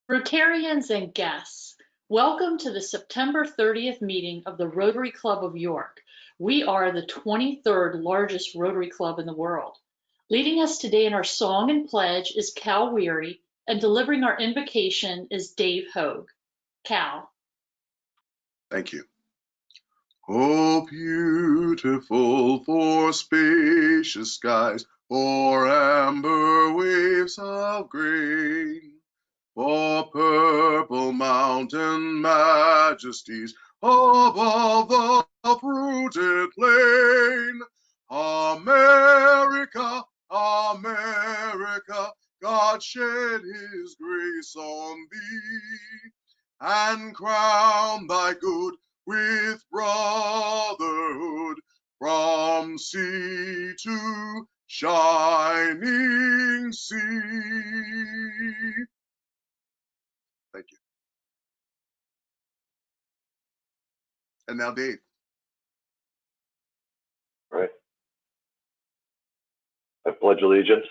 Rotarians and guests, welcome to the September 30th meeting of the Rotary Club of York. We are the 23rd largest Rotary Club in the world. Leading us today in our song and pledge is Cal Weary, and delivering our invocation is Dave Hogue. Cal. Thank you. Oh, beautiful for spacious skies, for amber waves of grain, for purple mountain majesties above the fruited plain. America, America, God shed his grace on thee, and crown thy good with brotherhood from sea to shining sea. Thank you. And now, Dave. All right. I pledge allegiance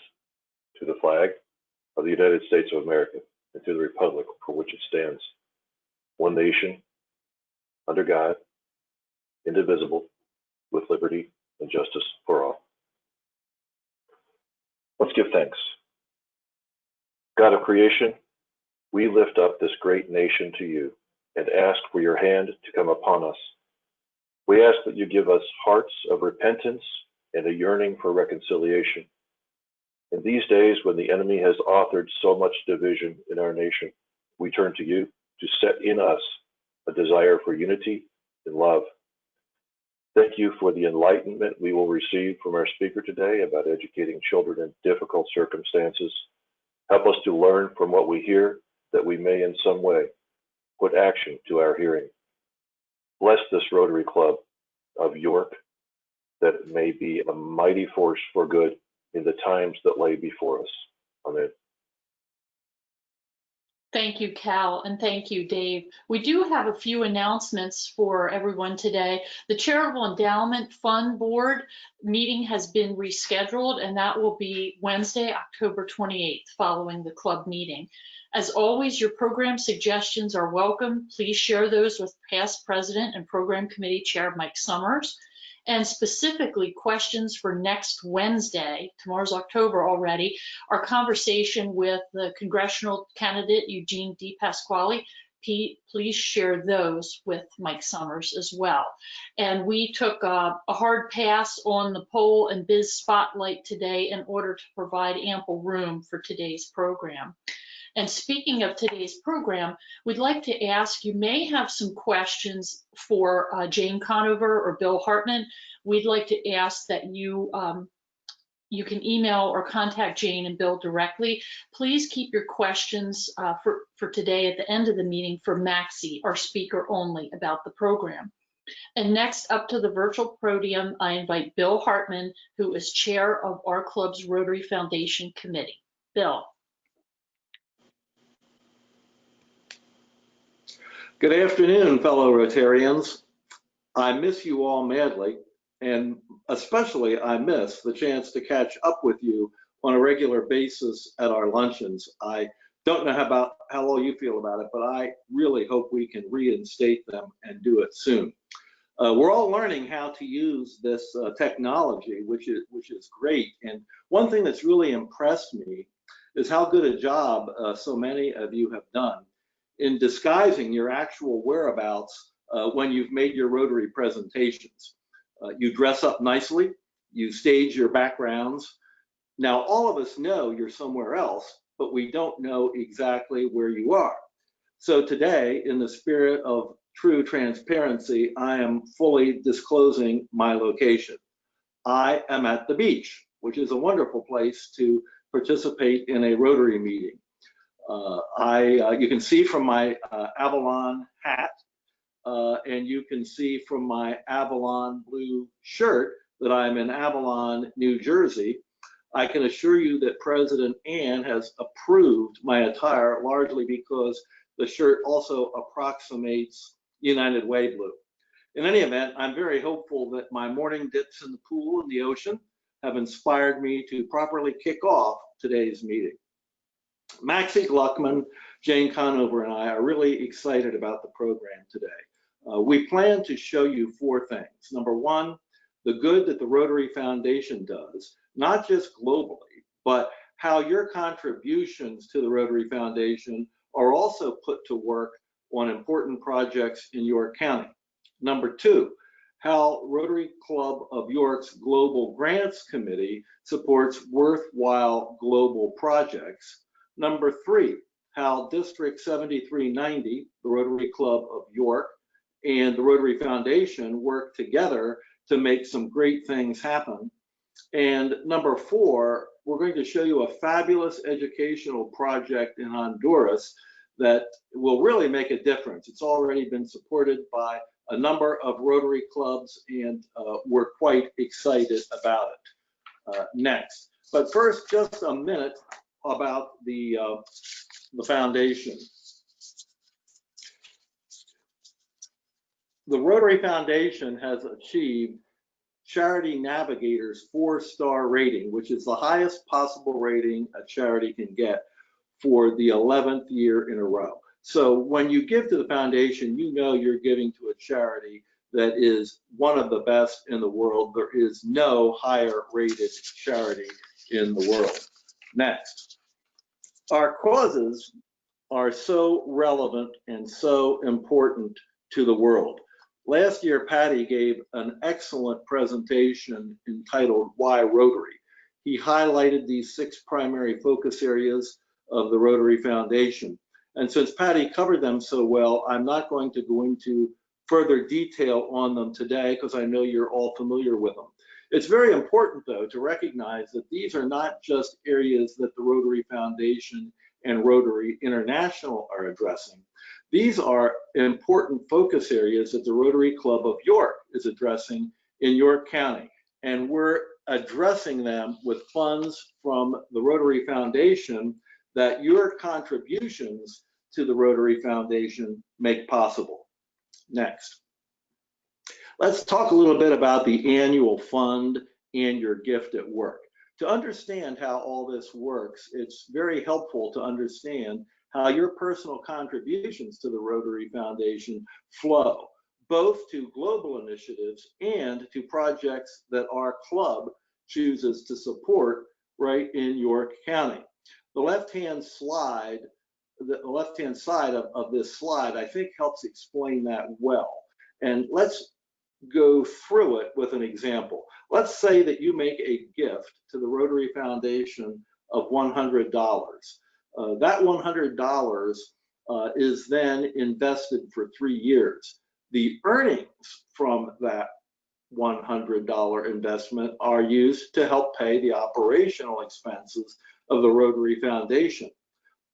to the flag of the United States of America and to the republic for which it stands, one nation, under God, indivisible, with liberty and justice for all. Let's give thanks. God of creation, we lift up this great nation to you and ask for your hand to come upon us. We ask that you give us hearts of repentance and a yearning for reconciliation. In these days when the enemy has authored so much division in our nation, we turn to you to set in us a desire for unity and love. Thank you for the enlightenment we will receive from our speaker today about educating children in difficult circumstances. Help us to learn from what we hear, that we may in some way put action to our hearing. Bless this Rotary Club of York, that it may be a mighty force for good in the times that lay before us. Amen. Thank you, Cal, and thank you, Dave. We do have a few announcements for everyone today. The Charitable Endowment Fund Board meeting has been rescheduled, and that will be Wednesday, October 28th, following the club meeting. As always, your program suggestions are welcome. Please share those with past president and program committee chair Mike Summers. And specifically questions for next Wednesday, tomorrow's October already, our conversation with the congressional candidate Eugene D. Pasquale. Please share those with Mike Summers as well. And we took a hard pass on the poll and biz spotlight today in order to provide ample room for today's program. And speaking of today's program, we'd like to ask, you may have some questions for Jane Conover or Bill Hartman. We'd like to ask that you can email or contact Jane and Bill directly. Please keep your questions for today at the end of the meeting for Maxie, our speaker only, about the program. And next up to the virtual podium, I invite Bill Hartman, who is chair of our club's Rotary Foundation Committee. Bill. Good afternoon, fellow Rotarians. I miss you all madly, and especially I miss the chance to catch up with you on a regular basis at our luncheons. I don't know how all you feel about it, but I really hope we can reinstate them and do it soon. We're all learning how to use this technology, which is great. And one thing that's really impressed me is how good a job so many of you have done in disguising your actual whereabouts when you've made your Rotary presentations. You dress up nicely, you stage your backgrounds. Now, all of us know you're somewhere else, but we don't know exactly where you are. So today, in the spirit of true transparency, I am fully disclosing my location. I am at the beach, which is a wonderful place to participate in a Rotary meeting. You can see from my Avalon hat, and you can see from my Avalon blue shirt that I'm in Avalon, New Jersey. I can assure you that President Ann has approved my attire, largely because the shirt also approximates United Way blue. In any event, I'm very hopeful that my morning dips in the pool in the ocean have inspired me to properly kick off today's meeting. Maxie Gluckman Jane Conover and I are really excited about the program today. We plan to show you 4 things. Number 1, the good that the Rotary Foundation does, not just globally, but how your contributions to the Rotary Foundation are also put to work on important projects in York County. Number 2, how Rotary Club of York's Global Grants Committee supports worthwhile global projects. Number 3, how District 7390, the Rotary Club of York, and the Rotary Foundation work together to make some great things happen. And number 4, we're going to show you a fabulous educational project in Honduras that will really make a difference. It's already been supported by a number of Rotary clubs, and we're quite excited about it. Next. But first, just a minute about the foundation. The Rotary Foundation has achieved Charity Navigator's 4-star rating, which is the highest possible rating a charity can get for the 11th year in a row. So when you give to the foundation, you know you're giving to a charity that is one of the best in the world. There is no higher rated charity in the world. Next. Our causes are so relevant and so important to the world. Last year, Patty gave an excellent presentation entitled Why Rotary. He highlighted these 6 primary focus areas of the Rotary Foundation. And since Patty covered them so well, I'm not going to go into further detail on them today because I know you're all familiar with them. It's very important, though, to recognize that these are not just areas that the Rotary Foundation and Rotary International are addressing. These are important focus areas that the Rotary Club of York is addressing in York County. And we're addressing them with funds from the Rotary Foundation that your contributions to the Rotary Foundation make possible. Next. Let's talk a little bit about the annual fund and your gift at work. To understand how all this works, it's very helpful to understand how your personal contributions to the Rotary Foundation flow, both to global initiatives and to projects that our club chooses to support right in York County. The left-hand side of this slide, I think, helps explain that well. And let's go through it with an example. Let's say that you make a gift to the Rotary Foundation of $100. That $100 is then invested for 3 years. The earnings from that $100 investment are used to help pay the operational expenses of the Rotary Foundation.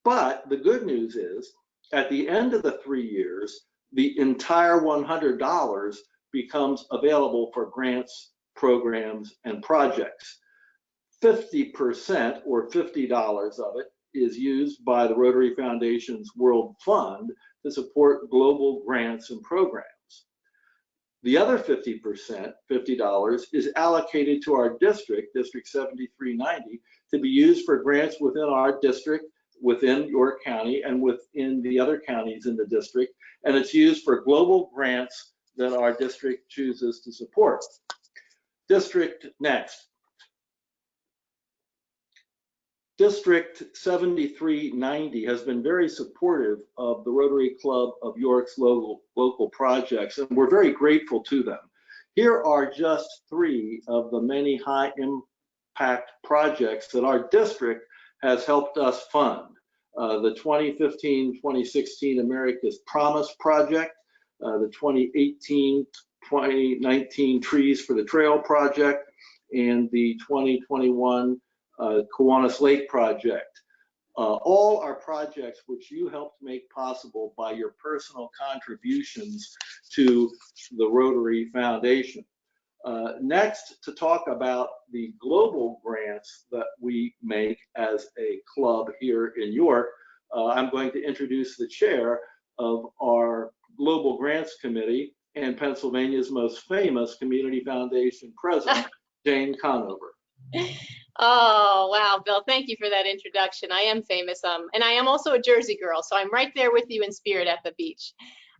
But the good news is, at the end of the 3 years, the entire $100 becomes available for grants, programs, and projects. 50% or $50 of it is used by the Rotary Foundation's World Fund to support global grants and programs. The other 50%, $50, is allocated to our district, District 7390, to be used for grants within our district, within York County, and within the other counties in the district, and it's used for global grants that our district chooses to support. District next. District 7390 has been very supportive of the Rotary Club of York's local projects, and we're very grateful to them. Here are just 3 of the many high impact projects that our district has helped us fund. The 2015-2016 America's Promise Project, the 2018-2019 Trees for the Trail Project, and the 2021 Kiwanis Lake Project. All are projects which you helped make possible by your personal contributions to the Rotary Foundation. Next, to talk about the global grants that we make as a club here in York, I'm going to introduce the chair of our Global Grants Committee and Pennsylvania's most famous community foundation president, Jane Conover. Oh, wow, Bill, thank you for that introduction. I am famous, and I am also a Jersey girl, so I'm right there with you in spirit at the beach.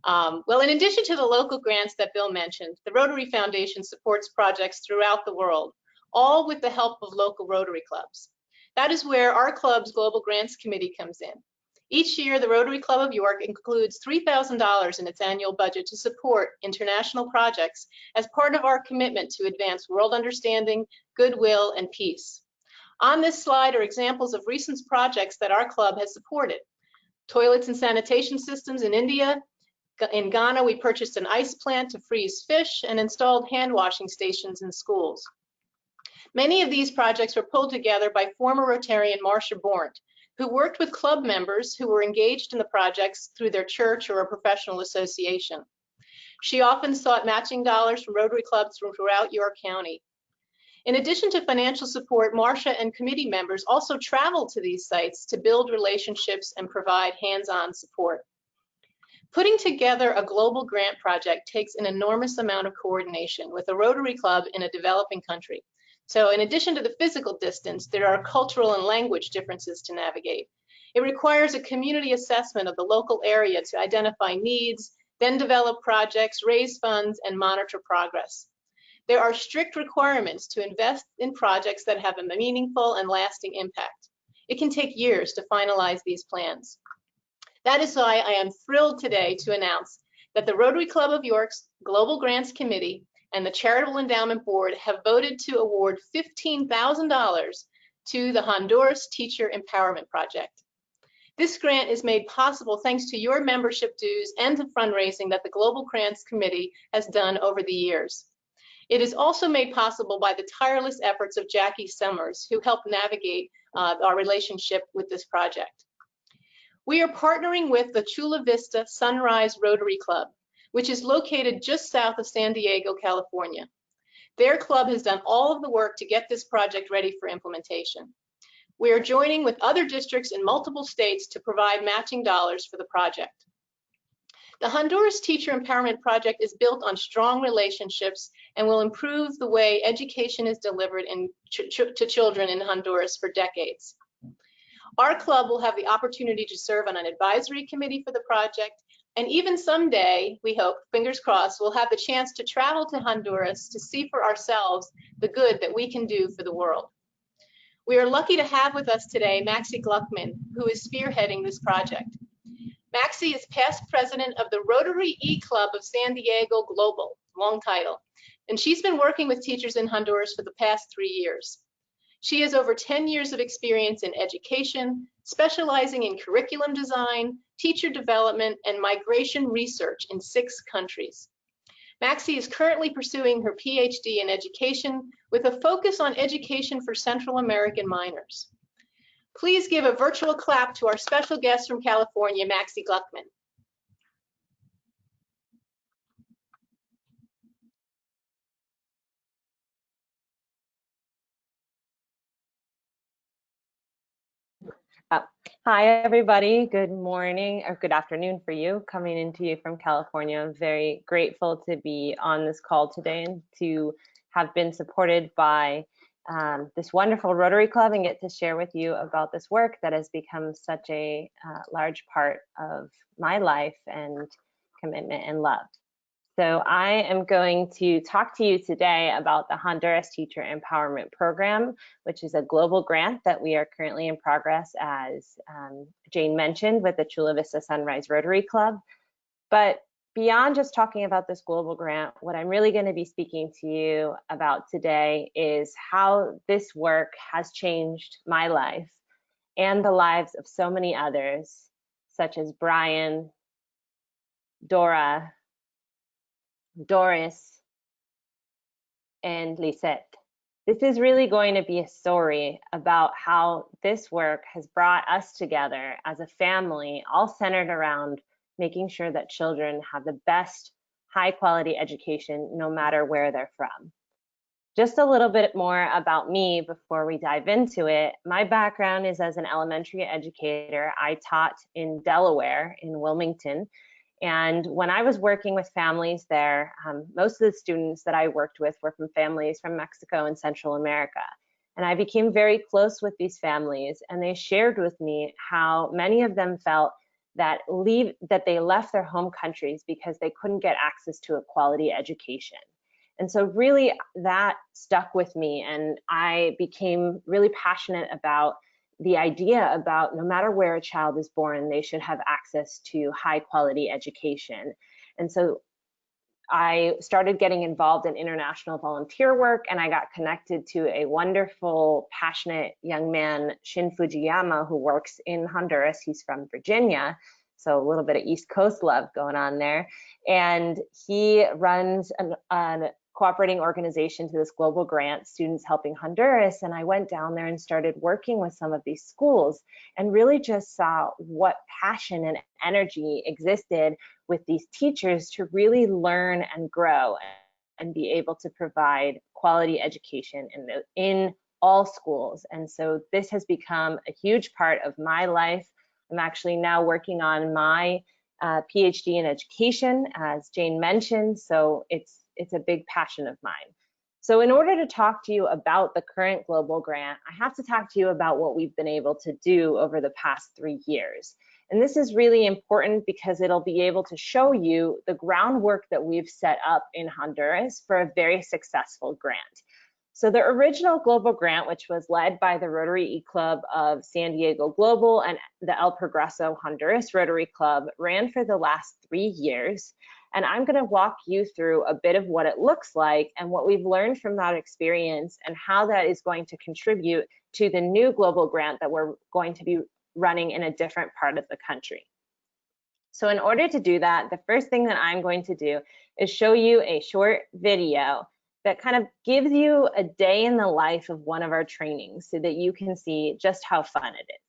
Well, in addition to the local grants that Bill mentioned, the Rotary Foundation supports projects throughout the world, all with the help of local Rotary clubs. That is where our club's Global Grants Committee comes in. Each year, the Rotary Club of York includes $3,000 in its annual budget to support international projects as part of our commitment to advance world understanding, goodwill, and peace. On this slide are examples of recent projects that our club has supported. Toilets and sanitation systems in India. In Ghana, we purchased an ice plant to freeze fish and installed hand washing stations in schools. Many of these projects were pulled together by former Rotarian Marcia Bornt, who worked with club members who were engaged in the projects through their church or a professional association. She often sought matching dollars from Rotary clubs throughout York County. In addition to financial support, Marcia and committee members also traveled to these sites to build relationships and provide hands-on support. Putting together a global grant project takes an enormous amount of coordination with a Rotary club in a developing country. So in addition to the physical distance, there are cultural and language differences to navigate. It requires a community assessment of the local area to identify needs, then develop projects, raise funds, and monitor progress. There are strict requirements to invest in projects that have a meaningful and lasting impact. It can take years to finalize these plans. That is why I am thrilled today to announce that the Rotary Club of York's Global Grants Committee and the Charitable Endowment Board have voted to award $15,000 to the Honduras Teacher Empowerment Project. This grant is made possible thanks to your membership dues and to fundraising that the Global Grants Committee has done over the years. It is also made possible by the tireless efforts of Jackie Summers, who helped navigate our relationship with this project. We are partnering with the Chula Vista Sunrise Rotary Club, which is located just south of San Diego, California. Their club has done all of the work to get this project ready for implementation. We are joining with other districts in multiple states to provide matching dollars for the project. The Honduras Teacher Empowerment Project is built on strong relationships and will improve the way education is delivered to children in Honduras for decades. Our club will have the opportunity to serve on an advisory committee for the project, and even someday, we hope, fingers crossed, we'll have the chance to travel to Honduras to see for ourselves the good that we can do for the world. We are lucky to have with us today Maxie Gluckman, who is spearheading this project. Maxie is past president of the Rotary E-Club of San Diego Global, long title, and she's been working with teachers in Honduras for the past 3 years. She has over 10 years of experience in education, specializing in curriculum design, teacher development, and migration research in 6 countries. Maxie is currently pursuing her PhD in education with a focus on education for Central American minors. Please give a virtual clap to our special guest from California, Maxie Gluckman. Hi, everybody. Good morning or good afternoon for you, coming into you from California. I'm very grateful to be on this call today and to have been supported by this wonderful Rotary Club and get to share with you about this work that has become such a large part of my life and commitment and love. So I am going to talk to you today about the Honduras Teacher Empowerment Program, which is a global grant that we are currently in progress, as Jane mentioned, with the Chula Vista Sunrise Rotary Club. But beyond just talking about this global grant, what I'm really going to be speaking to you about today is how this work has changed my life and the lives of so many others, such as Brian, Dora, Doris, and Lisette. This is really going to be a story about how this work has brought us together as a family, all centered around making sure that children have the best high quality education no matter where they're from. Just a little bit more about me before we dive into it. My background is as an elementary educator. I taught in Delaware, in Wilmington. And when I was working with families there, most of the students that I worked with were from families from Mexico and Central America. And I became very close with these families, and they shared with me how many of them felt that they left their home countries because they couldn't get access to a quality education. And so really that stuck with me, and I became really passionate about the idea about no matter where a child is born, they should have access to high quality education. And so I started getting involved in international volunteer work, and I got connected to a wonderful, passionate young man, Shin Fujiyama, who works in Honduras. He's from Virginia, so a little bit of East Coast love going on there. And he runs an cooperating organization to this global grant, Students Helping Honduras. And I went down there and started working with some of these schools and really just saw what passion and energy existed with these teachers to really learn and grow and be able to provide quality education in all schools. And so this has become a huge part of my life. I'm actually now working on my PhD in education, as Jane mentioned, so it's a big passion of mine. So in order to talk to you about the current global grant, I have to talk to you about what we've been able to do over the past 3 years. And this is really important because it'll be able to show you the groundwork that we've set up in Honduras for a very successful grant. So the original global grant, which was led by the Rotary E-Club of San Diego Global and the El Progreso Honduras Rotary Club, ran for the last 3 years. And I'm going to walk you through a bit of what it looks like and what we've learned from that experience and how that is going to contribute to the new global grant that we're going to be running in a different part of the country. So in order to do that, the first thing that I'm going to do is show you a short video that kind of gives you a day in the life of one of our trainings so that you can see just how fun it is.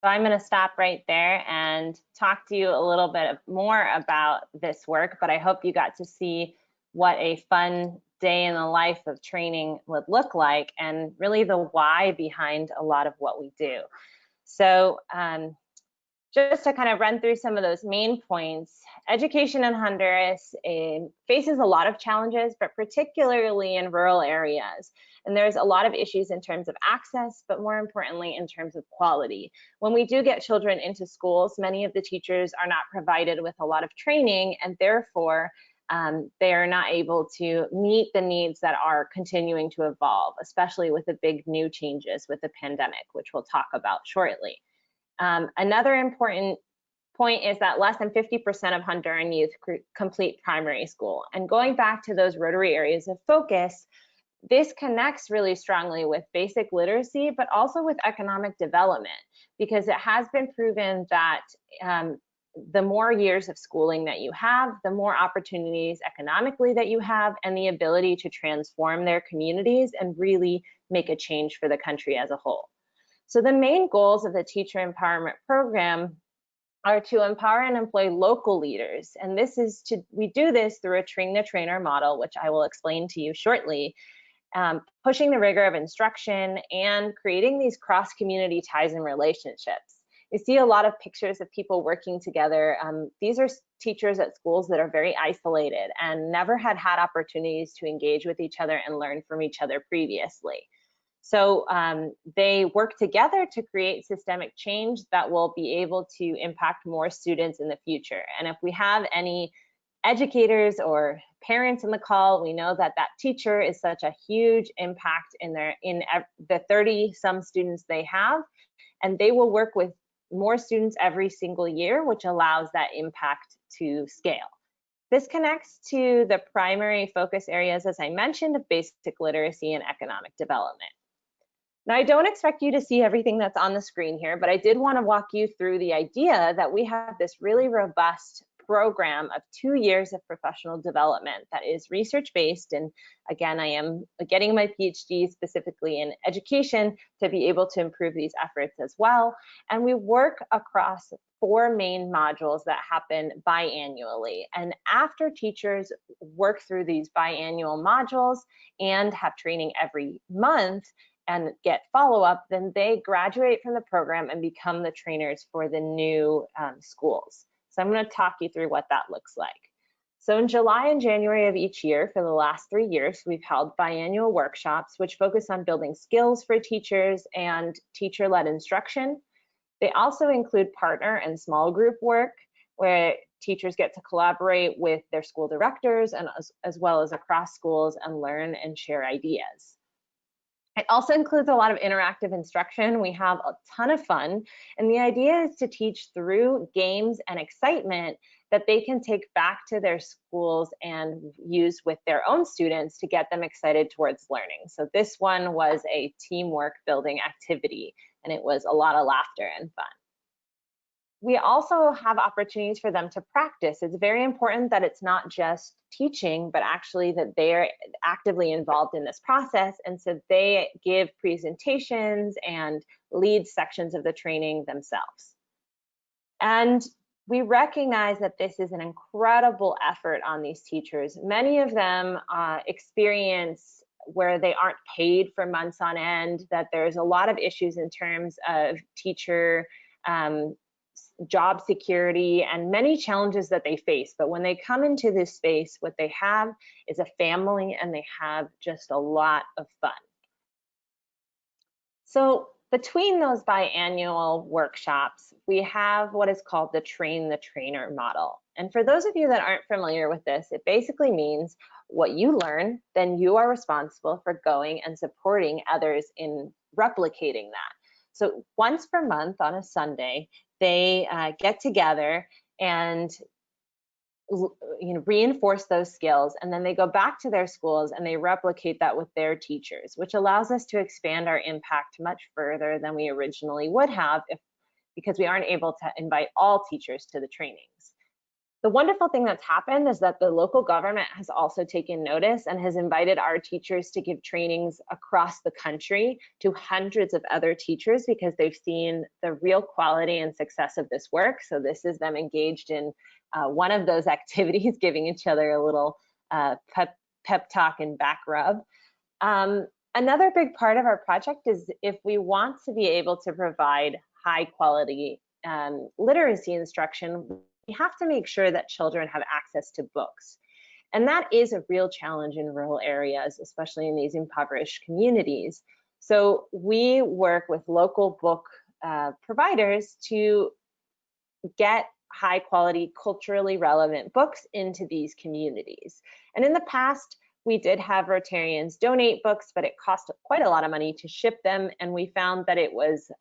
So I'm going to stop right there and talk to you a little bit more about this work, but I hope you got to see what a fun day in the life of training would look like and really the why behind a lot of what we do. So just to kind of run through some of those main points, education in Honduras faces a lot of challenges, but particularly in rural areas. And there's a lot of issues in terms of access, but more importantly, in terms of quality. When we do get children into schools, many of the teachers are not provided with a lot of training, and therefore they are not able to meet the needs that are continuing to evolve, especially with the big new changes with the pandemic, which we'll talk about shortly. Another important point is that less than 50% of Honduran youth complete primary school. And going back to those Rotary areas of focus, this connects really strongly with basic literacy, but also with economic development, because it has been proven that the more years of schooling that you have, the more opportunities economically that you have, and the ability to transform their communities and really make a change for the country as a whole. So the main goals of the Teacher Empowerment Program are to empower and employ local leaders. And we do this through a train the trainer model, which I will explain to you shortly, pushing the rigor of instruction and creating these cross-community ties and relationships. You see a lot of pictures of people working together. These are teachers at schools that are very isolated and never had opportunities to engage with each other and learn from each other previously. So they work together to create systemic change that will be able to impact more students in the future. And if we have any educators or parents in the call, we know that that teacher is such a huge impact in the 30-some students they have, and they will work with more students every single year, which allows that impact to scale. This connects to the primary focus areas, as I mentioned, of basic literacy and economic development. Now, I don't expect you to see everything that's on the screen here, but I did want to walk you through the idea that we have this really robust program of 2 years of professional development that is research-based. And again, I am getting my PhD specifically in education to be able to improve these efforts as well. And we work across 4 main modules that happen biannually. And after teachers work through these biannual modules and have training every month and get follow-up, then they graduate from the program and become the trainers for the new schools. So I'm going to talk you through what that looks like. So in July and January of each year for the last 3 years, we've held biannual workshops which focus on building skills for teachers and teacher-led instruction. They also include partner and small group work where teachers get to collaborate with their school directors and as well as across schools and learn and share ideas. It also includes a lot of interactive instruction. We have a ton of fun, and the idea is to teach through games and excitement that they can take back to their schools and use with their own students to get them excited towards learning. So this one was a teamwork building activity, and it was a lot of laughter and fun. We also have opportunities for them to practice. It's very important that it's not just teaching, but actually that they're actively involved in this process. And so they give presentations and lead sections of the training themselves. And we recognize that this is an incredible effort on these teachers. Many of them experience where they aren't paid for months on end, that there's a lot of issues in terms of teacher job security and many challenges that they face. But when they come into this space, what they have is a family and they have just a lot of fun. So between those biannual workshops, we have what is called the train the trainer model. And for those of you that aren't familiar with this, it basically means what you learn, then you are responsible for going and supporting others in replicating that. So once per month on a Sunday, they get together and reinforce those skills, and then they go back to their schools and they replicate that with their teachers, which allows us to expand our impact much further than we originally would have because we aren't able to invite all teachers to the trainings. The wonderful thing that's happened is that the local government has also taken notice and has invited our teachers to give trainings across the country to hundreds of other teachers because they've seen the real quality and success of this work. So this is them engaged in one of those activities, giving each other a little pep talk and back rub. Another big part of our project is if we want to be able to provide high quality literacy instruction, we have to make sure that children have access to books. And that is a real challenge in rural areas, especially in these impoverished communities. So we work with local book providers to get high quality, culturally relevant books into these communities. And in the past, we did have Rotarians donate books, but it cost quite a lot of money to ship them. And we found that it was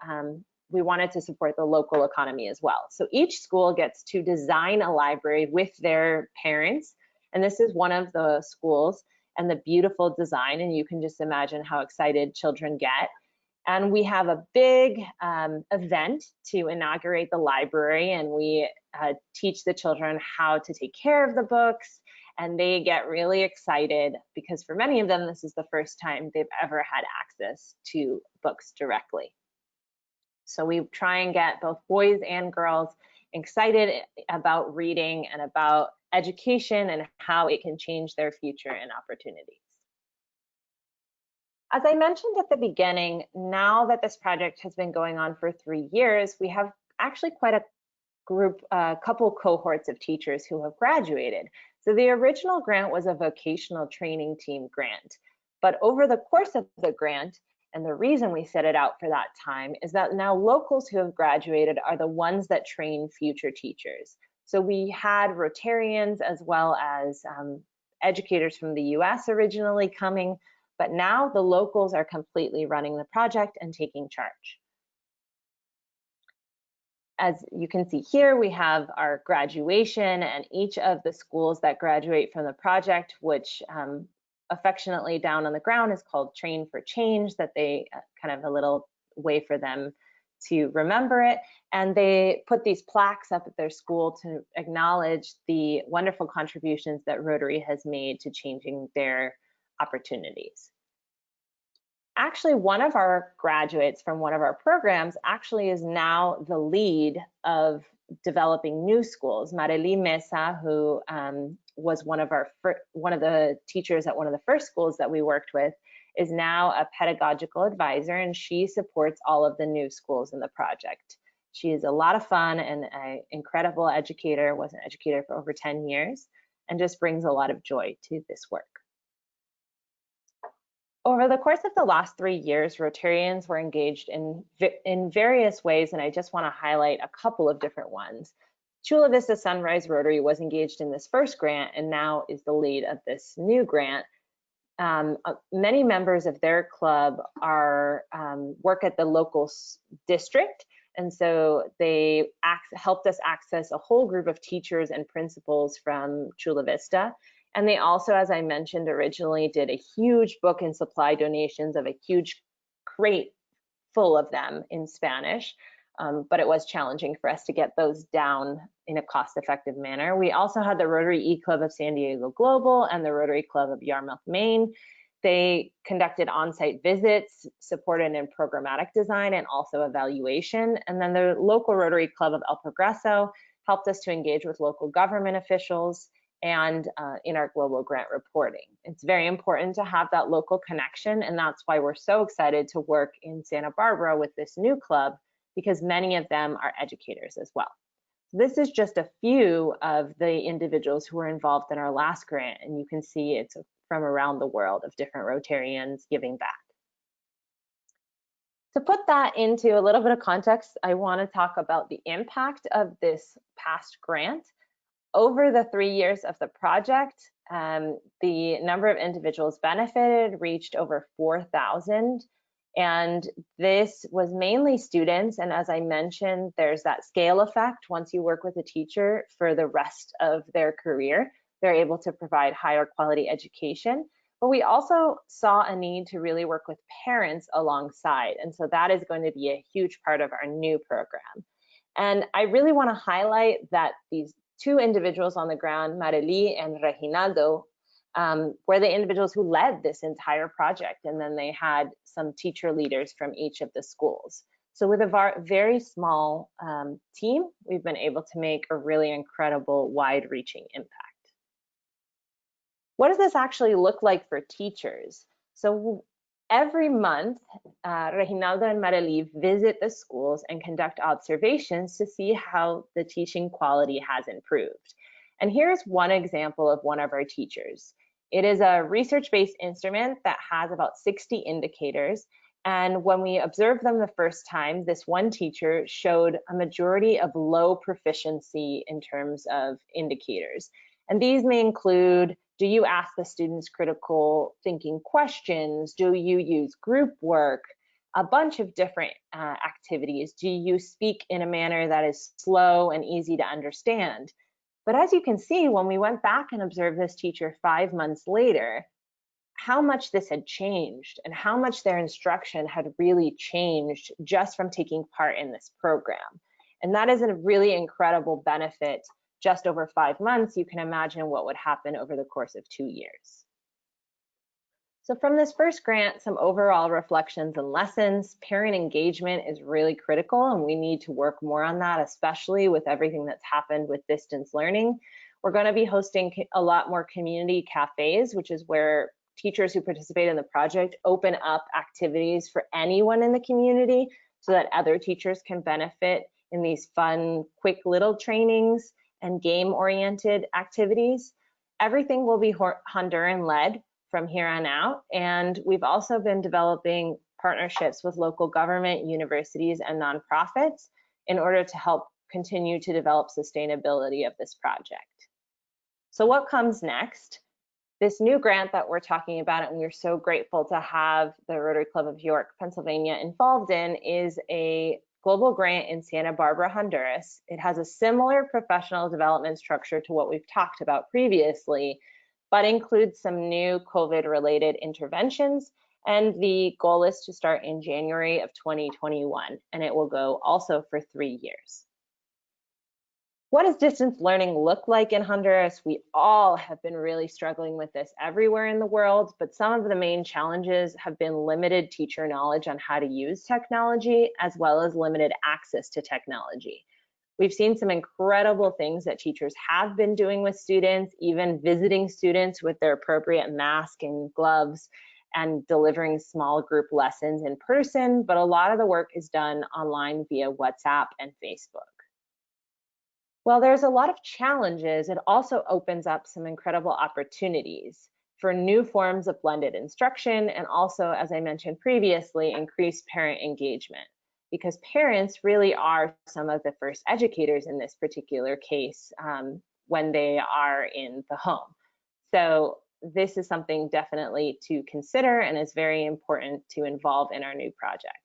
we wanted to support the local economy as well. So each school gets to design a library with their parents. And this is one of the schools and the beautiful design. And you can just imagine how excited children get. And we have a big event to inaugurate the library. And we teach the children how to take care of the books. And they get really excited because for many of them, this is the first time they've ever had access to books directly. So we try and get both boys and girls excited about reading and about education and how it can change their future and opportunities. As I mentioned at the beginning, now that this project has been going on for 3 years, we have actually quite a couple cohorts of teachers who have graduated. So the original grant was a vocational training team grant, but over the course of the grant, and the reason we set it out for that time is that now locals who have graduated are the ones that train future teachers. So we had Rotarians as well as educators from the US originally coming, but now the locals are completely running the project and taking charge. As you can see here, we have our graduation, and each of the schools that graduate from the project, which affectionately down on the ground is called Train for Change, that they kind of a little way for them to remember it. And they put these plaques up at their school to acknowledge the wonderful contributions that Rotary has made to changing their opportunities. Actually, one of our graduates from one of our programs actually is now the lead of developing new schools. Marely Mesa, who was one of the teachers at one of the first schools that we worked with, is now a pedagogical advisor, and she supports all of the new schools in the project. She is a lot of fun and an incredible educator, was an educator for over 10 years, and just brings a lot of joy to this work. Over the course of the last 3 years, Rotarians were engaged in various ways, and I just want to highlight a couple of different ones. Chula Vista Sunrise Rotary was engaged in this first grant and now is the lead of this new grant. Many members of their club are work at the local district, and so they helped us access a whole group of teachers and principals from Chula Vista. And they also, as I mentioned originally, did a huge book and supply donations of a huge crate full of them in Spanish, but it was challenging for us to get those down in a cost-effective manner. We also had the Rotary E-Club of San Diego Global and the Rotary Club of Yarmouth, Maine. They conducted on-site visits, supported in programmatic design and also evaluation. And then the local Rotary Club of El Progreso helped us to engage with local government officials and in our global grant reporting. It's very important to have that local connection, and that's why we're so excited to work in Santa Barbara with this new club, because many of them are educators as well. This is just a few of the individuals who were involved in our last grant, and you can see it's from around the world of different Rotarians giving back. To put that into a little bit of context, I want to talk about the impact of this past grant. Over the 3 years of the project, the number of individuals benefited reached over 4,000. And this was mainly students. And as I mentioned, there's that scale effect. Once you work with a teacher for the rest of their career, they're able to provide higher quality education. But we also saw a need to really work with parents alongside. And so that is going to be a huge part of our new program. And I really want to highlight that these 2 individuals on the ground, Marely and Reginaldo, were the individuals who led this entire project. And then they had some teacher leaders from each of the schools. So with a very small team, we've been able to make a really incredible wide-reaching impact. What does this actually look like for teachers? So every month, Reginaldo and Marely visit the schools and conduct observations to see how the teaching quality has improved. And here's one example of one of our teachers. It is a research-based instrument that has about 60 indicators. And when we observed them the first time, this one teacher showed a majority of low proficiency in terms of indicators. And these may include, do you ask the students critical thinking questions? Do you use group work? A bunch of different activities. Do you speak in a manner that is slow and easy to understand? But as you can see, when we went back and observed this teacher 5 months later, how much this had changed and how much their instruction had really changed just from taking part in this program. And that is a really incredible benefit. Just over 5 months, you can imagine what would happen over the course of 2 years. So from this first grant, some overall reflections and lessons. Parent engagement is really critical, and we need to work more on that, especially with everything that's happened with distance learning. We're going to be hosting a lot more community cafes, which is where teachers who participate in the project open up activities for anyone in the community so that other teachers can benefit in these fun, quick little trainings and game-oriented activities. Everything will be Honduran-led from here on out, and we've also been developing partnerships with local government, universities, and nonprofits in order to help continue to develop sustainability of this project. So what comes next? This new grant that we're talking about, and we're so grateful to have the Rotary Club of York, Pennsylvania involved in, is a global grant in Santa Barbara, Honduras. It has a similar professional development structure to what we've talked about previously, but includes some new COVID-related interventions, and the goal is to start in January of 2021, and it will go also for 3 years. What does distance learning look like in Honduras? We all have been really struggling with this everywhere in the world, but some of the main challenges have been limited teacher knowledge on how to use technology, as well as limited access to technology. We've seen some incredible things that teachers have been doing with students, even visiting students with their appropriate mask and gloves and delivering small group lessons in person, but a lot of the work is done online via WhatsApp and Facebook. While there's a lot of challenges, it also opens up some incredible opportunities for new forms of blended instruction, and also, as I mentioned previously, increased parent engagement, because parents really are some of the first educators in this particular case when they are in the home. So this is something definitely to consider and is very important to involve in our new project.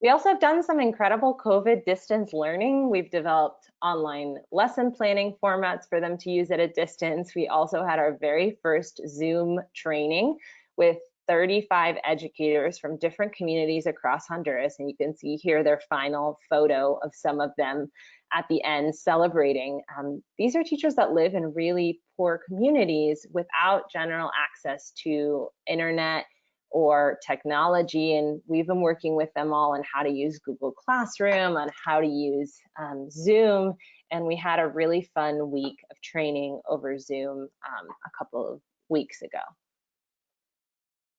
We also have done some incredible COVID distance learning. We've developed online lesson planning formats for them to use at a distance. We also had our very first Zoom training with 35 educators from different communities across Honduras, and you can see here their final photo of some of them at the end celebrating. These are teachers that live in really poor communities without general access to internet or technology, and we've been working with them all on how to use Google Classroom, on how to use Zoom, and we had a really fun week of training over Zoom a couple of weeks ago.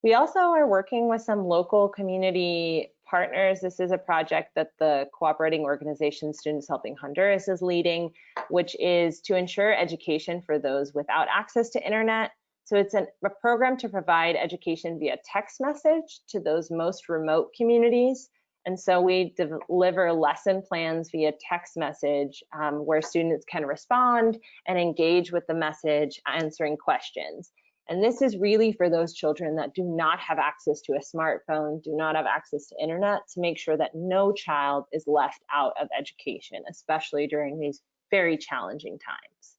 We also are working with some local community partners. This is a project that the cooperating organization Students Helping Honduras is leading, which is to ensure education for those without access to internet. So it's a program to provide education via text message to those most remote communities. And so we deliver lesson plans via text message where students can respond and engage with the message, answering questions. And this is really for those children that do not have access to a smartphone, do not have access to internet, to make sure that no child is left out of education, especially during these very challenging times.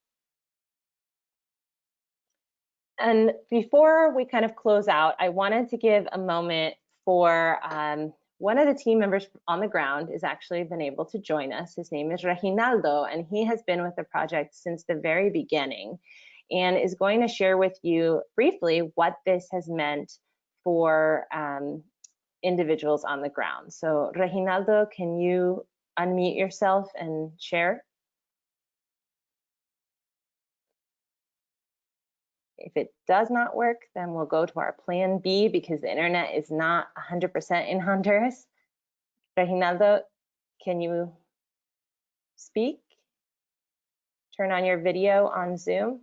And before we kind of close out, I wanted to give a moment for one of the team members on the ground has actually been able to join us. His name is Reginaldo, and he has been with the project since the very beginning and is going to share with you briefly what this has meant for individuals on the ground. So Reginaldo, can you unmute yourself and share? If it does not work, then we'll go to our plan B because the internet is not 100% in Honduras. Reginaldo, can you speak? Turn on your video on Zoom.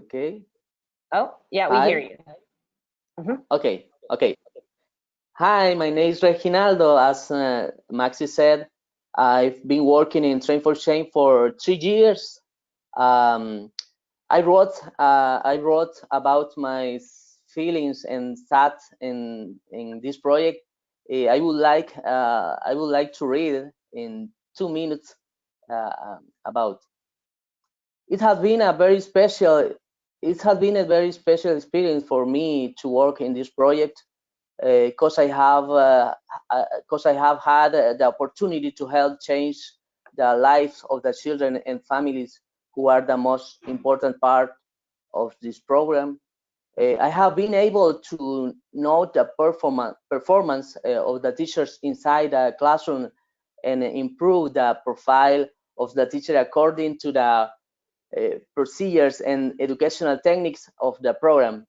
Okay. Oh, yeah, we Hi. hear you. Okay. Hi, my name is Reginaldo. As Maxi said, I've been working in Train for Change for 3 years. I wrote about my feelings and thoughts in this project. I would like to read in 2 minutes about. It has been a very special experience for me to work in this project because I have had the opportunity to help change the lives of the children and families who are the most important part of this program. I have been able to note the performance of the teachers inside the classroom and improve the profile of the teacher according to the procedures and educational techniques of the program.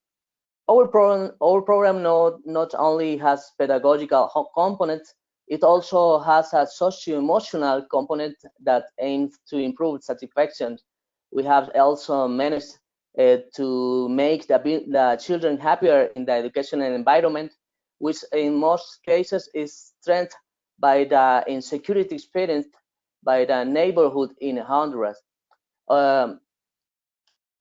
Our program not only has pedagogical components, it also has a socio-emotional component that aims to improve satisfaction. We have also managed to make the children happier in the educational environment, which in most cases is strengthened by the insecurity experienced by the neighborhood in Honduras.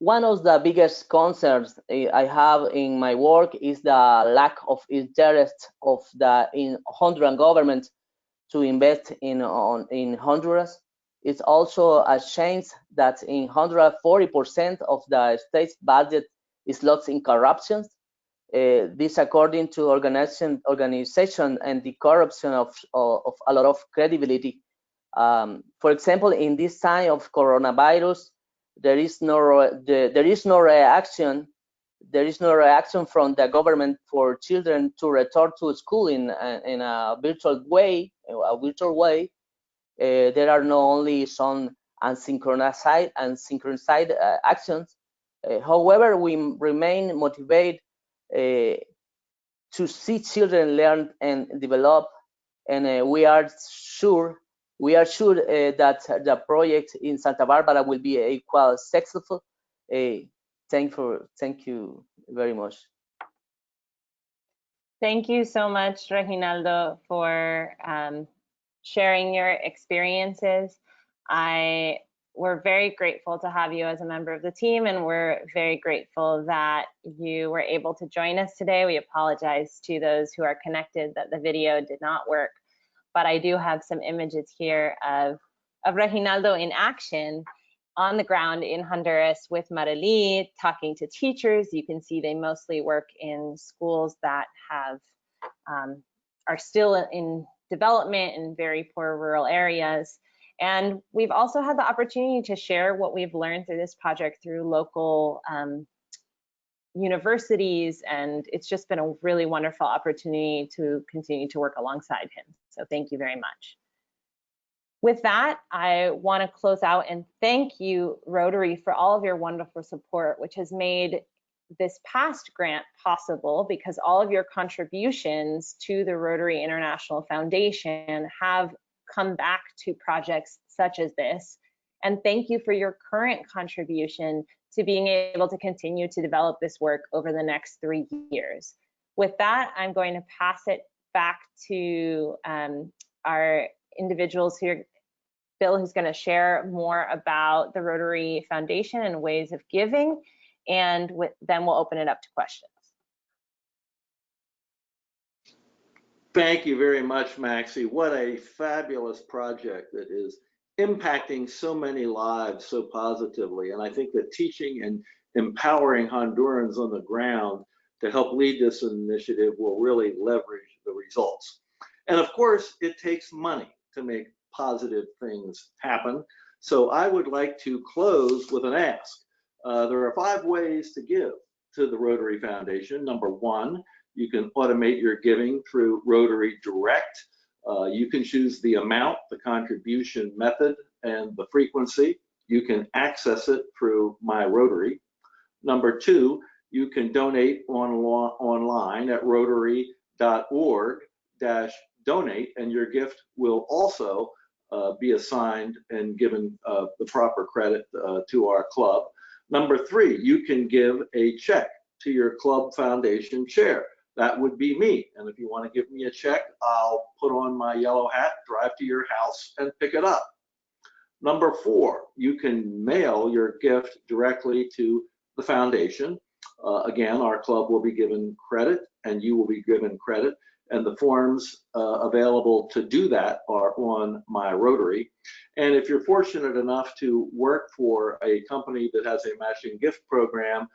One of the biggest concerns I have in my work is the lack of interest of the Honduran government to invest in Honduras. It's also a shame that in Honduras, 40% of the state's budget is lost in corruption. This according to organization and the corruption of a lot of credibility. For example, in this time of coronavirus, there is no reaction from the government for children to return to school in a virtual way. There are not only some unsynchronized actions. However, we remain motivated to see children learn and develop, and we are sure that the project in Santa Barbara will be equal successful. Thank you very much. Thank you so much, Reginaldo, for sharing your experiences. We're very grateful to have you as a member of the team, and we're very grateful that you were able to join us today. We apologize to those who are connected that the video did not work, but I do have some images here of Reginaldo in action on the ground in Honduras with Marely, talking to teachers. You can see they mostly work in schools that have are still in development in very poor rural areas. And we've also had the opportunity to share what we've learned through this project through local universities, and it's just been a really wonderful opportunity to continue to work alongside him. So thank you very much. With that, I want to close out and thank you, Rotary, for all of your wonderful support, which has made this past grant possible, because all of your contributions to the Rotary International Foundation have come back to projects such as this. And thank you for your current contribution to being able to continue to develop this work over the next 3 years. With that, I'm going to pass it back to our individuals here. Bill, who's going to share more about the Rotary Foundation and ways of giving, and then we'll open it up to questions. Thank you very much, Maxie. What a fabulous project that is impacting so many lives so positively. And I think that teaching and empowering Hondurans on the ground to help lead this initiative will really leverage the results. And of course, it takes money to make positive things happen. So I would like to close with an ask. There are 5 ways to give to the Rotary Foundation. Number 1, you can automate your giving through Rotary Direct. You can choose the amount, the contribution method, and the frequency. You can access it through My Rotary. Number 2, you can donate online at rotary.org/donate, and your gift will also be assigned and given the proper credit to our club. Number 3, you can give a check to your club foundation chair. That would be me. And if you want to give me a check, I'll put on my yellow hat, drive to your house, and pick it up. Number 4, you can mail your gift directly to the foundation. Again, our club will be given credit, and you will be given credit. And the forms available to do that are on My Rotary. And if you're fortunate enough to work for a company that has a matching gift program,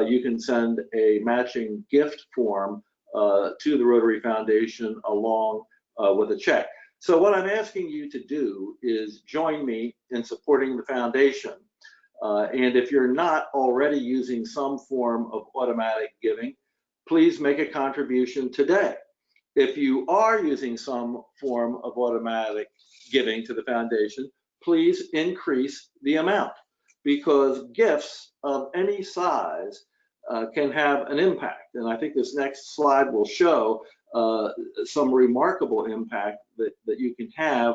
you can send a matching gift form to the Rotary Foundation along with a check. So what I'm asking you to do is join me in supporting the foundation. And if you're not already using some form of automatic giving, please make a contribution today. If you are using some form of automatic giving to the foundation, please increase the amount, because gifts of any size can have an impact. And I think this next slide will show some remarkable impact that you can have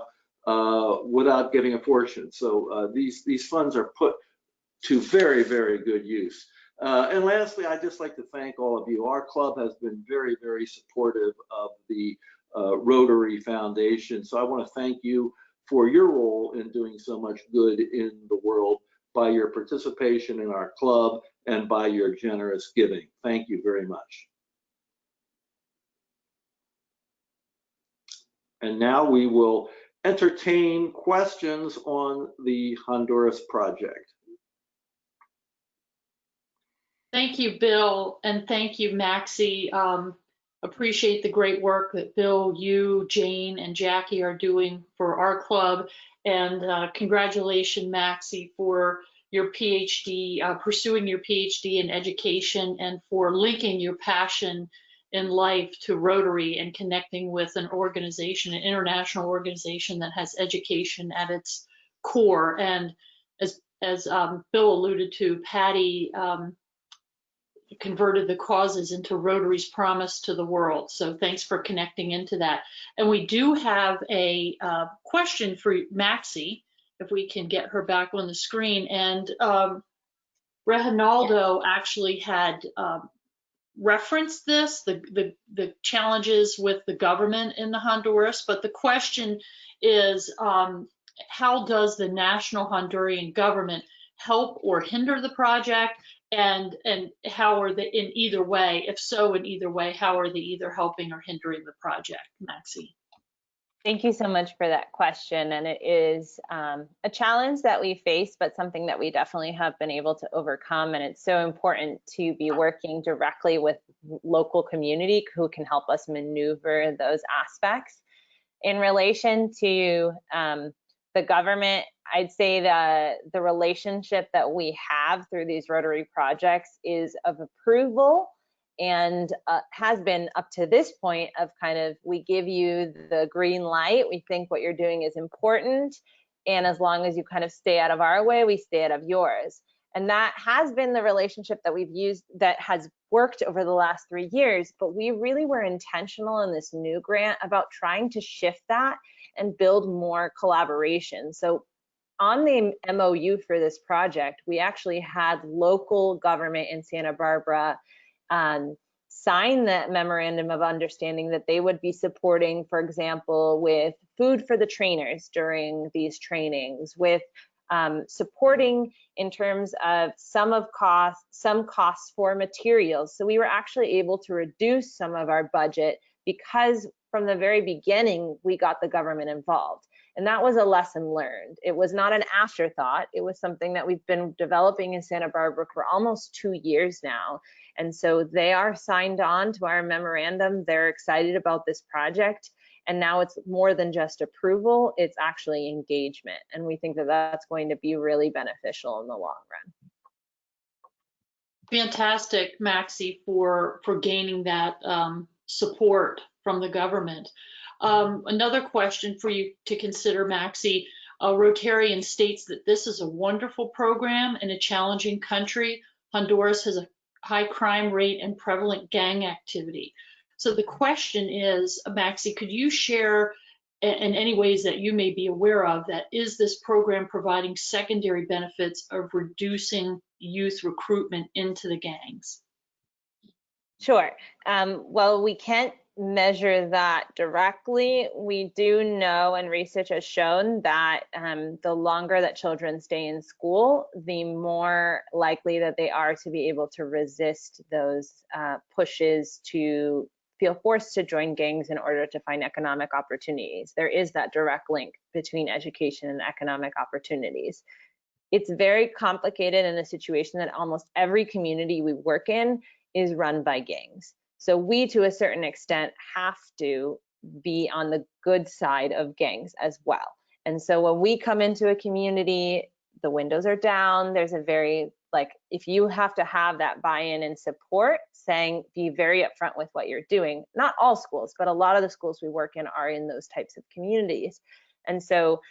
without giving a fortune. So these funds are put to very, very good use. And lastly, I'd just like to thank all of you. Our club has been very, very supportive of the Rotary Foundation. So I want to thank you for your role in doing so much good in the world by your participation in our club and by your generous giving. Thank you very much. And now we will entertain questions on the Honduras project. Thank you, Bill, and thank you, Maxie. Appreciate the great work that Bill, you, Jane, and Jackie are doing for our club. And congratulations, Maxie, for your PhD, pursuing your PhD in education, and for linking your passion in life to Rotary and connecting with an organization, an international organization that has education at its core. And as Bill alluded to, Patty converted the causes into Rotary's promise to the world. So thanks for connecting into that. And we do have a question for Maxie, if we can get her back on the screen. And Reginaldo actually had referenced this, the challenges with the government in the Honduras, but the question is, how does the national Honduran government help or hinder the project? And how are they, in either way, if so, in either way, how are they either helping or hindering the project, Maxie? Thank you so much for that question. And it is a challenge that we face, but something that we definitely have been able to overcome. And it's so important to be working directly with local community who can help us maneuver those aspects. In relation to the government, I'd say that the relationship that we have through these Rotary projects is of approval, and has been up to this point of kind of, we give you the green light, we think what you're doing is important, and as long as you kind of stay out of our way, we stay out of yours. And that has been the relationship that we've used, that has worked over the last 3 years, but we really were intentional in this new grant about trying to shift that and build more collaboration. So on the MOU for this project, we actually had local government in Santa Barbara sign that memorandum of understanding that they would be supporting, for example, with food for the trainers during these trainings, with supporting in terms of some costs for materials. So we were actually able to reduce some of our budget because from the very beginning, we got the government involved. And that was a lesson learned. It was not an afterthought. It was something that we've been developing in Santa Barbara for almost 2 years now. And so they are signed on to our memorandum. They're excited about this project. And now it's more than just approval, it's actually engagement. And we think that that's going to be really beneficial in the long run. Fantastic, Maxie, for gaining that support from the government. Another question for you to consider, Maxie. Rotarian states that this is a wonderful program in a challenging country. Honduras has a high crime rate and prevalent gang activity. So the question is, Maxie, could you share in any ways that you may be aware of that is this program providing secondary benefits of reducing youth recruitment into the gangs? Sure. Well, we can't measure that directly. We do know, and research has shown that the longer that children stay in school, the more likely that they are to be able to resist those pushes to feel forced to join gangs in order to find economic opportunities. There is that direct link between education and economic opportunities. It's very complicated in a situation that almost every community we work in is run by gangs. So we, to a certain extent, have to be on the good side of gangs as well. And so when we come into a community, the windows are down. There's a very, like, if you have to have that buy-in and support, saying, be very upfront with what you're doing. Not all schools, but a lot of the schools we work in are in those types of communities. And so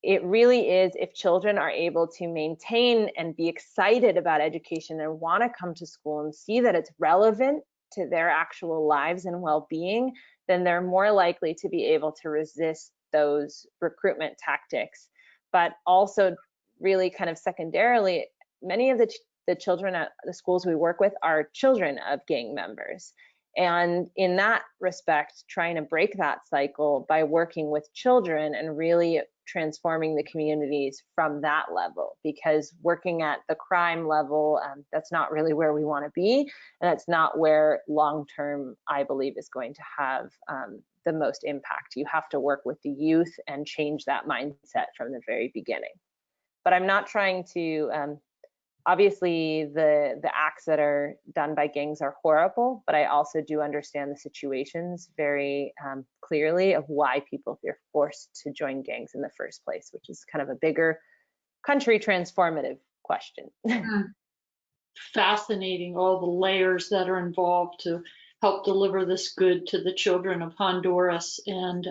it really is, if children are able to maintain and be excited about education and want to come to school and see that it's relevant to their actual lives and well-being, then they're more likely to be able to resist those recruitment tactics. But also, really kind of secondarily, many of the children at the schools we work with are children of gang members. And in that respect, trying to break that cycle by working with children and really transforming the communities from that level, because working at the crime level, that's not really where we want to be, and that's not where long-term, I believe, is going to have the most impact. You have to work with the youth and change that mindset from the very beginning. But I'm not trying to, obviously the acts that are done by gangs are horrible, but I also do understand the situations very clearly of why people are forced to join gangs in the first place, which is kind of a bigger country transformative question. Fascinating, all the layers that are involved to help deliver this good to the children of Honduras. And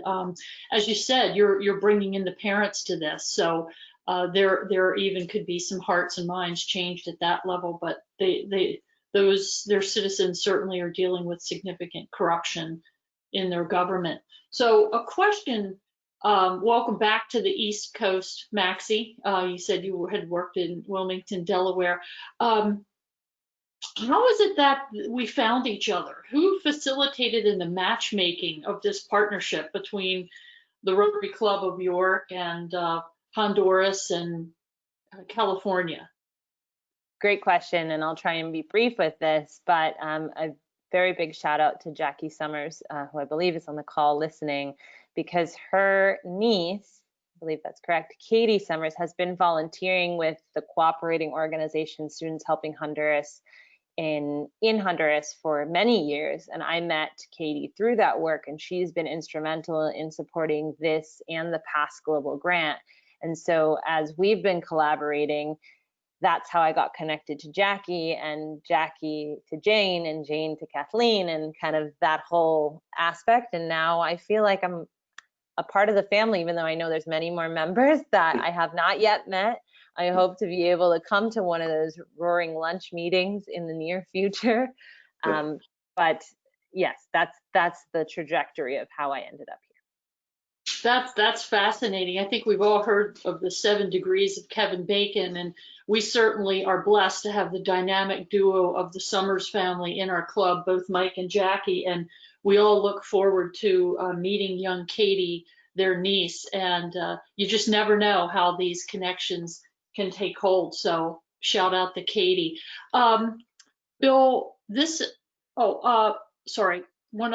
as you said, you're bringing in the parents to this. So there even could be some hearts and minds changed at that level, but their citizens certainly are dealing with significant corruption in their government. So a question, welcome back to the East Coast, Maxie. You said you had worked in Wilmington, Delaware. How is it that we found each other? Who facilitated in the matchmaking of this partnership between the Rotary Club of York and Honduras and California? Great question, and I'll try and be brief with this, but a very big shout out to Jackie Summers, who I believe is on the call listening, because her niece, I believe that's correct, Katie Summers, has been volunteering with the cooperating organization Students Helping Honduras in Honduras for many years, and I met Katie through that work, and she's been instrumental in supporting this and the past global grant. And so as we've been collaborating, that's how I got connected to Jackie, and Jackie to Jane, and Jane to Kathleen, and kind of that whole aspect. And now I feel like I'm a part of the family, even though I know there's many more members that I have not yet met. I hope to be able to come to one of those roaring lunch meetings in the near future. But yes, that's the trajectory of how I ended up here. That's fascinating. I think we've all heard of the 7 degrees of Kevin Bacon, and we certainly are blessed to have the dynamic duo of the Summers family in our club, both Mike and Jackie, and we all look forward to meeting young Katie, their niece, and you just never know how these connections can take hold. So shout out to Katie. Bill, sorry, one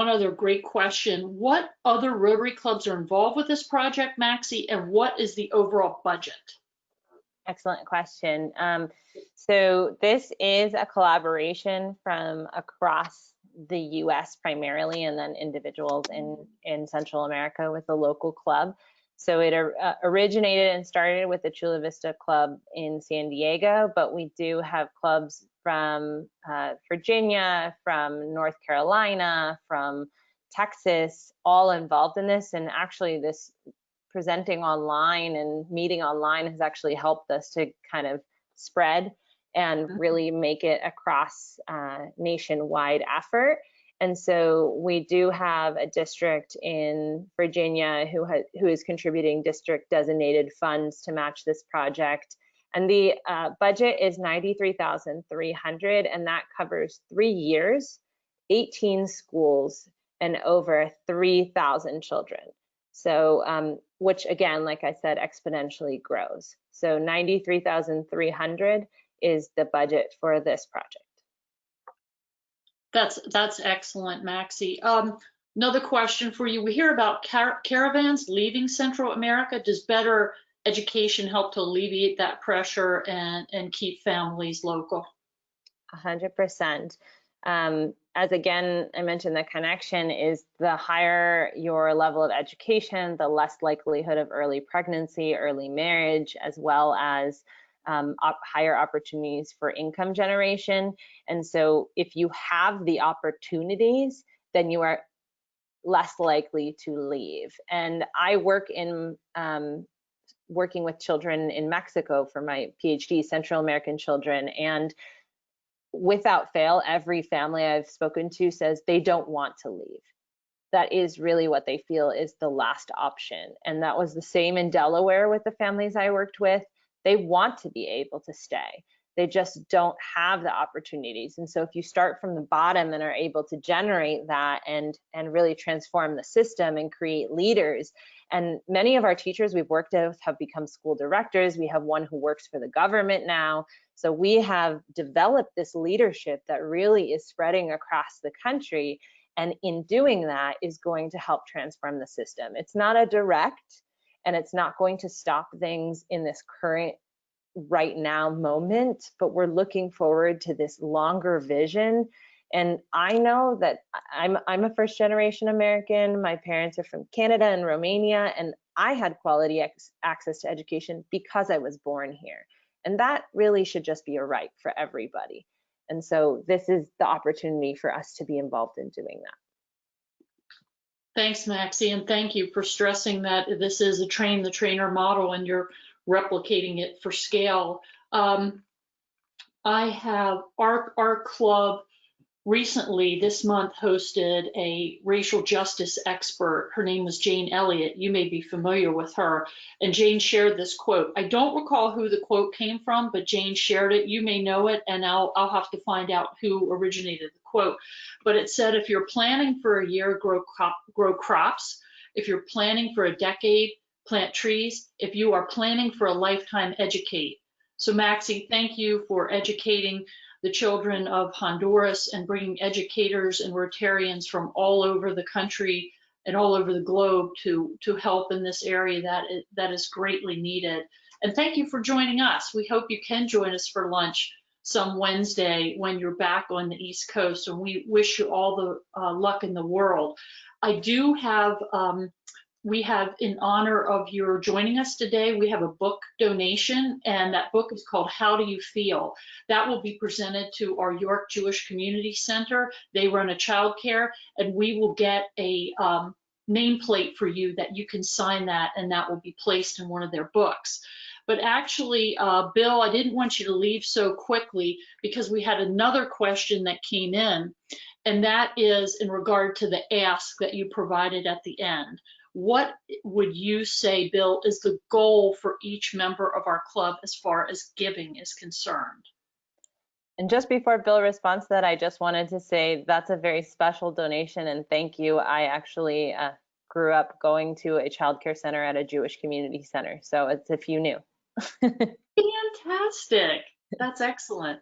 other great question. What other Rotary clubs are involved with this project, Maxie, and what is the overall budget? Excellent question. So this is a collaboration from across the US primarily, and then individuals in Central America with a local club. So it originated and started with the Chula Vista Club in San Diego, but we do have clubs from Virginia, from North Carolina, from Texas, all involved in this. And actually this presenting online and meeting online has actually helped us to kind of spread and really make it across nationwide effort. And so we do have a district in Virginia who is contributing district designated funds to match this project. And the budget is $93,300, and that covers 3 years, 18 schools, and over 3,000 children. So, which again, like I said, exponentially grows. So $93,300 is the budget for this project. That's excellent, Maxie. Another question for you. We hear about caravans leaving Central America. Does better education help to alleviate that pressure and keep families local? 100%. As again, I mentioned, the connection is the higher your level of education, the less likelihood of early pregnancy, early marriage, as well as higher opportunities for income generation. And so if you have the opportunities, then you are less likely to leave. And I work in working with children in Mexico for my PhD, Central American children, and without fail, every family I've spoken to says they don't want to leave. That is really what they feel is the last option. And that was the same in Delaware with the families I worked with. They want to be able to stay. They just don't have the opportunities. And so if you start from the bottom and are able to generate that and really transform the system and create leaders, and many of our teachers we've worked with have become school directors. We have one who works for the government now. So we have developed this leadership that really is spreading across the country. And in doing that is going to help transform the system. It's not a direct, and it's not going to stop things in this current right now moment, but we're looking forward to this longer vision. And I know that I'm a first generation American. My parents are from Canada and Romania, and I had quality access to education because I was born here. And that really should just be a right for everybody. And so this is the opportunity for us to be involved in doing that. Thanks, Maxie, and thank you for stressing that this is a train the trainer model and you're replicating it for scale. I have our club recently this month hosted a racial justice expert. Her name was Jane Elliott. You may be familiar with her. And Jane shared this quote. I don't recall who the quote came from, but Jane shared it. You may know it, and I'll have to find out who originated the quote. But it said, if you're planning for a year, grow crops. If you're planning for a decade, plant trees. If you are planning for a lifetime, educate. So Maxie, thank you for educating the children of Honduras and bringing educators and Rotarians from all over the country and all over the globe to help in this area that is greatly needed. And thank you for joining us. We hope you can join us for lunch some Wednesday when you're back on the East Coast, and we wish you all the luck in the world. I do have we have, in honor of your joining us today, we have a book donation, and that book is called How Do You Feel? That will be presented to our York Jewish Community Center. They run a childcare, and we will get a nameplate for you that you can sign that, and that will be placed in one of their books. But actually, Bill, I didn't want you to leave so quickly because we had another question that came in, and that is in regard to the ask that you provided at the end. What would you say, Bill, is the goal for each member of our club as far as giving is concerned? And just before Bill responds to that, I just wanted to say that's a very special donation, and thank you. I actually grew up going to a childcare center at a Jewish community center, so it's if you knew. Fantastic. That's excellent.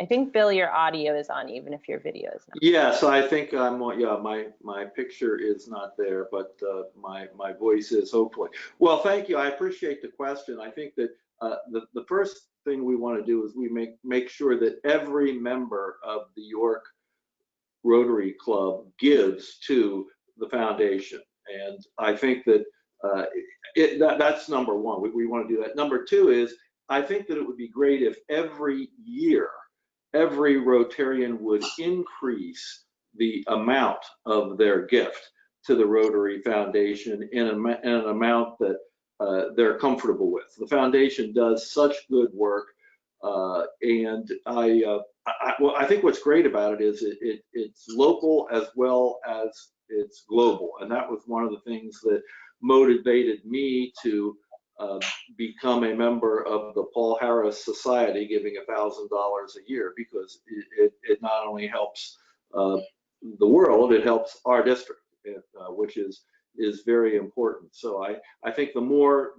I think, Bill, your audio is on, even if your video is not. Yeah, so I think I'm, yeah, my picture is not there, but my voice is, hopefully. Well, thank you. I appreciate the question. I think that the first thing we want to do is we make sure that every member of the York Rotary Club gives to the foundation. And I think that that's number one. We want to do that. Number two is, I think that it would be great if every year, every Rotarian would increase the amount of their gift to the Rotary Foundation in an amount that they're comfortable with. The foundation does such good work, and I think what's great about it is it's local as well as it's global, and that was one of the things that motivated me to become a member of the Paul Harris Society, giving $1,000 a year, because it not only helps the world, it helps our district, which is very important. So I think the more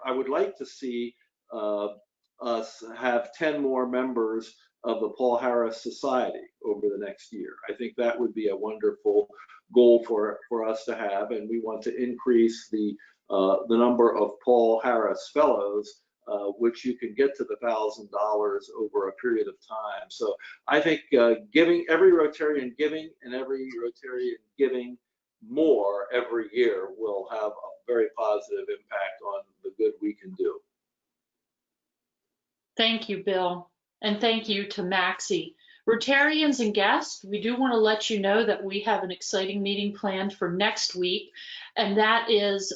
I would like to see us have 10 more members of the Paul Harris Society over the next year. I think that would be a wonderful goal for us to have, and we want to increase the number of Paul Harris fellows which you can get to the $1,000 over a period of time. So I think giving, every Rotarian giving and every Rotarian giving more every year will have a very positive impact on the good we can do. Thank you, Bill. And thank you to Maxie. Rotarians and guests, we do want to let you know that we have an exciting meeting planned for next week, and that is,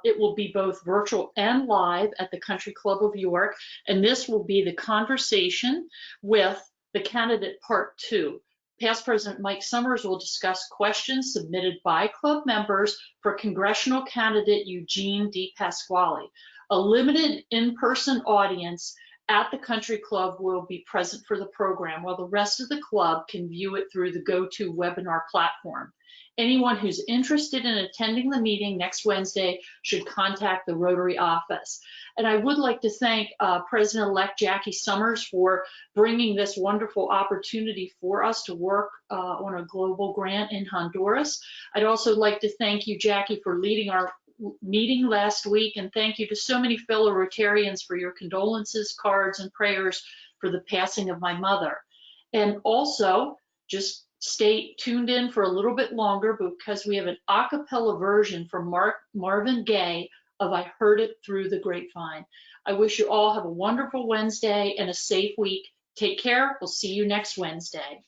it will be both virtual and live at the Country Club of York, and this will be the conversation with the candidate part 2. Past President Mike Summers will discuss questions submitted by club members for congressional candidate Eugene D. Pasquale. A limited in-person audience at the Country Club will be present for the program, while the rest of the club can view it through the GoToWebinar platform. Anyone who's interested in attending the meeting next Wednesday should contact the Rotary office. And I would like to thank President-elect Jackie Summers for bringing this wonderful opportunity for us to work on a global grant in Honduras. I'd also like to thank you, Jackie, for leading our meeting last week, and thank you to so many fellow Rotarians for your condolences, cards, and prayers for the passing of my mother. And also, just stay tuned in for a little bit longer because we have an a cappella version from Marvin Gaye of I Heard It Through the Grapevine. I wish you all have a wonderful Wednesday and a safe week. Take care. We'll see you next Wednesday.